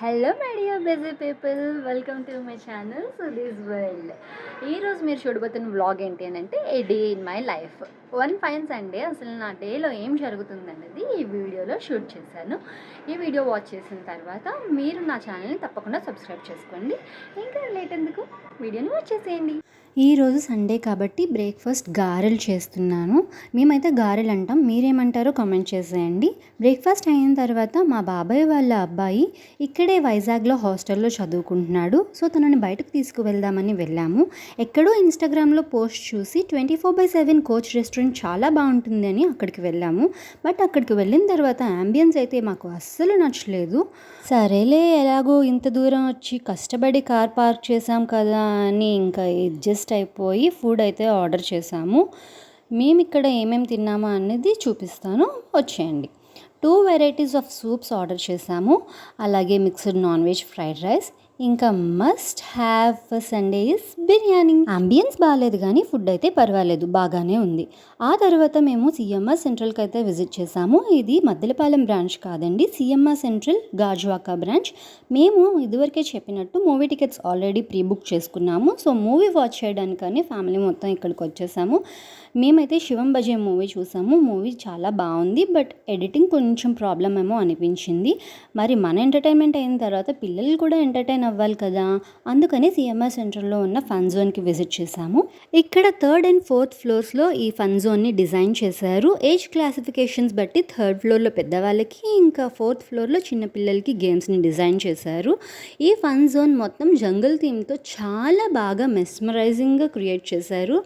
Hello my dear busy people, welcome to my channel Sudhi's world. ఈరోజు మీరు చూడబోతున్న vlog ఏంటి అని అంటే a day in my life. One fine Sunday అసలు నా డేలో ఏం జరుగుతుంది అనేది ఈ వీడియోలో షూట్ చేశాను. ఈ వీడియో వాచ్ చేసిన తర్వాత మీరు నా ఛానల్ని తప్పకుండా సబ్స్క్రైబ్ చేసుకోండి. ఇంకా లేట్ ఎందుకు, వీడియోని వాచ్ చేసేయండి. ఈరోజు సండే కాబట్టి బ్రేక్ఫాస్ట్ గారెలు చేస్తున్నాను. మేమైతే గారెలు అంటాం, మీరేమంటారో కామెంట్ చేసేయండి. బ్రేక్ఫాస్ట్ అయిన తర్వాత మా బాబాయ్ వాళ్ళ అబ్బాయి ఇక్కడే వైజాగ్లో హాస్టల్లో చదువుకుంటున్నాడు. సో తనని బయటకు తీసుకువెళ్దామని వెళ్ళాము. ఎక్కడో ఇన్స్టాగ్రామ్లో పోస్ట్ చూసి 24/7 కోచ్ రెస్టారెంట్ చాలా బాగుంటుంది అని అక్కడికి వెళ్ళాము. బట్ అక్కడికి వెళ్ళిన తర్వాత యాంబియన్స్ అయితే మాకు అస్సలు నచ్చలేదు. సరేలే, ఎలాగో ఇంత దూరం వచ్చి కష్టపడి కార్ పార్క్ చేసాం కదా అని ఇంకా అడ్జస్ట్ అయిపోయి ఫుడ్ అయితే ఆర్డర్ చేసాము. మేము ఇక్కడ ఏమేమి తిన్నామో అనేది చూపిస్తాను, వచ్చేయండి. 2 వెరైటీస్ ఆఫ్ సూప్స్ ఆర్డర్ చేసాము. అలాగే mixed non veg fried rice, ఇంకా must have Sunday is biryani. Ambience బాగాలేదు కానీ ఫుడ్ అయితే పర్వాలేదు, బాగానే ఉంది. ఆ తర్వాత మేము సిఎంఆర్ సెంట్రల్కి అయితే విజిట్ చేసాము. ఇది మద్దెలపాలెం బ్రాంచ్ కాదండి, సిఎంఆర్ సెంట్రల్ గాజువాక బ్రాంచ్. మేము ఇదివరకే చెప్పినట్టు movie tickets already pre book చేసుకున్నాము. సో మూవీ వాచ్ చేయడానికని ఫ్యామిలీ మొత్తం ఇక్కడికి వచ్చేసాము. మేమైతే శివం బజే మూవీ చూసాము. మూవీ చాలా బాగుంది, బట్ ఎడిటింగ్ కొంచెం ప్రాబ్లం ఏమో అనిపించింది. మరి మన ఎంటర్టైన్మెంట్ అయిన తర్వాత పిల్లలు కూడా ఎంటర్టైన్ అవ్వాలి కదా, అందుకని సిఎంఆర్ సెంటర్లో ఉన్న ఫన్ జోన్కి విజిట్ చేశాము. ఇక్కడ 3rd and 4th ఫ్లోర్స్లో ఈ ఫన్ జోన్ని డిజైన్ చేశారు. ఏజ్ క్లాసిఫికేషన్స్ బట్టి 3rd ఫ్లోర్లో పెద్దవాళ్ళకి, ఇంకా 4th ఫ్లోర్లో చిన్నపిల్లలకి గేమ్స్ని డిజైన్ చేశారు. ఈ ఫన్ జోన్ మొత్తం జంగల్ థీమ్తో చాలా బాగా మెస్మరైజింగ్గా క్రియేట్ చేశారు.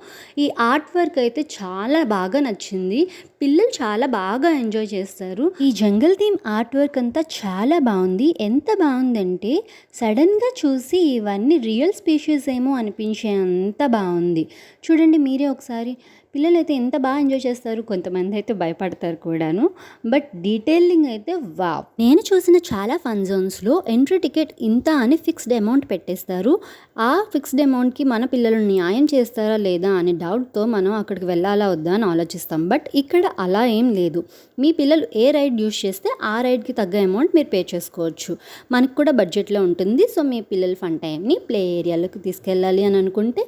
ఈ ఆర్ట్ వర్క్ అయితే చాలా బాగా నచ్చింది. పిల్లలు చాలా బాగా ఎంజాయ్ చేస్తారు. ఈ జంగల్ థీమ్ ఆర్ట్ వర్క్ అంతా చాలా బాగుంది. ఎంత బాగుందంటే సడన్గా చూసి ఇవన్నీ రియల్ స్పీషీస్ ఏమో అనిపించే అంత బాగుంది. చూడండి మీరే ఒకసారి. పిల్లలు అయితే ఎంత బాగా ఎంజాయ్ చేస్తారు, కొంతమంది అయితే భయపడతారు కూడాను. బట్ డీటెయిలింగ్ అయితే వావ్. నేను చూసిన చాలా ఫన్ జోన్స్లో ఎంట్రీ టికెట్ ఇంత అని ఫిక్స్డ్ అమౌంట్ పెట్టేస్తారు. ఆ ఫిక్స్డ్ అమౌంట్కి మన పిల్లలు న్యాయం చేస్తారా లేదా అనే డౌట్తో మనం అక్కడికి వెళ్ళాలా వద్దా అని ఆలోచిస్తాం. బట్ ఇక్కడ అలా ఏం లేదు. మీ పిల్లలు ఏ రైడ్ యూస్ చేస్తే ఆ రైడ్కి తగ్గ అమౌంట్ మీరు పే చేసుకోవచ్చు. మనకు కూడా బడ్జెట్లో ఉంటుంది. సో మీ పిల్లల ఫన్ టైంని ప్లే ఏరియాలోకి తీసుకెళ్ళాలి అని అనుకుంటే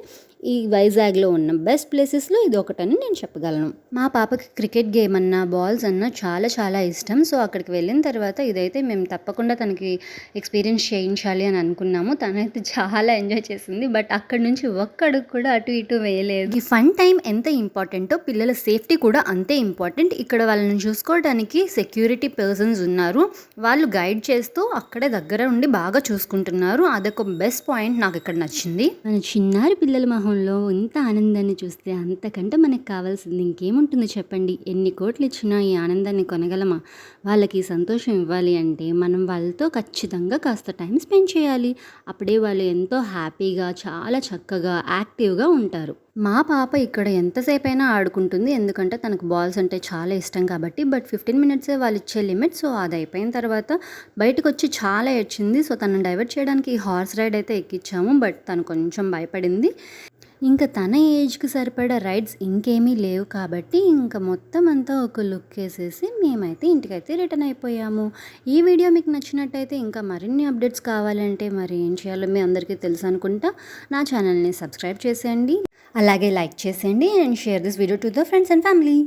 ఈ వైజాగ్లో ఉన్న బెస్ట్ ప్లేసెస్లో ఇది ఒకటని నేను చెప్పగలను. మా పాపకి క్రికెట్ గేమ్ అన్నా బాల్స్ అన్నా చాలా చాలా ఇష్టం. సో అక్కడికి వెళ్ళిన తర్వాత ఇదైతే మేము తప్పకుండా తనకి ఎక్స్పీరియన్స్ చేయించాలి అని అనుకున్నాము. తనైతే చాలా ఎంజాయ్ చేసింది. బట్ అక్కడి నుంచి ఒక్కడికి కూడా అటు ఇటు వేయలేదు. ఈ ఫన్ టైం ఎంత ఇంపార్టెంటో పిల్లల సేఫ్టీ కూడా అంతే ఇంపార్టెంట్. ఇక్కడ వాళ్ళని చూసుకోవడానికి సెక్యూరిటీ పర్సన్స్ ఉన్నారు. వాళ్ళు గైడ్ చేస్తూ అక్కడే దగ్గర ఉండి బాగా చూసుకుంటున్నారు. అదొక బెస్ట్ పాయింట్ నాకు ఇక్కడ నచ్చింది. మన చిన్నారి పిల్లల మొహంలో ఇంత ఆనందాన్ని చూస్తే అంతకంటే మనకు కావాల్సింది ఇంకేముంటుంది చెప్పండి. ఎన్ని కోట్లు ఇచ్చినా ఈ ఆనందాన్ని కొనగలమా? వాళ్ళకి సంతోషం ఇవ్వాలి అంటే మనం వాళ్ళతో ఖచ్చితంగా కాస్త టైం స్పెండ్ చేయాలి. అప్పుడే వాళ్ళు ఎంతో హ్యాపీగా చాలా చక్కగా యాక్టివ్గా ఉంటారు. మా పాప ఇక్కడ ఎంతసేపు అయినా ఆడుకుంటుంది, ఎందుకంటే తనకు బాల్స్ అంటే చాలా ఇష్టం కాబట్టి. బట్ 15 మినిట్సే వాళ్ళు ఇచ్చే లిమిట్. సో అది అయిపోయిన తర్వాత బయటకు వచ్చి చాలా ఏడ్చింది. సో తనను డైవర్ట్ చేయడానికి హార్స్ రైడ్ అయితే ఎక్కించాము. బట్ తను కొంచెం భయపడింది. ఇంకా తన ఏజ్కి సరిపడా రైడ్స్ ఇంకేమీ లేవు కాబట్టి ఇంకా మొత్తం అంతా ఒక లుక్ వేసేసి మేమైతే ఇంటికైతే రిటర్న్ అయిపోయాము. ఈ వీడియో మీకు నచ్చినట్టయితే ఇంకా మరిన్ని అప్డేట్స్ కావాలంటే మరి ఏం చేయాలో మీ అందరికీ తెలుసు అనుకుంటా. నా ఛానల్ని సబ్స్క్రైబ్ చేసేయండి, అలాగే లైక్ చేసేయండి and share this video to the friends and family.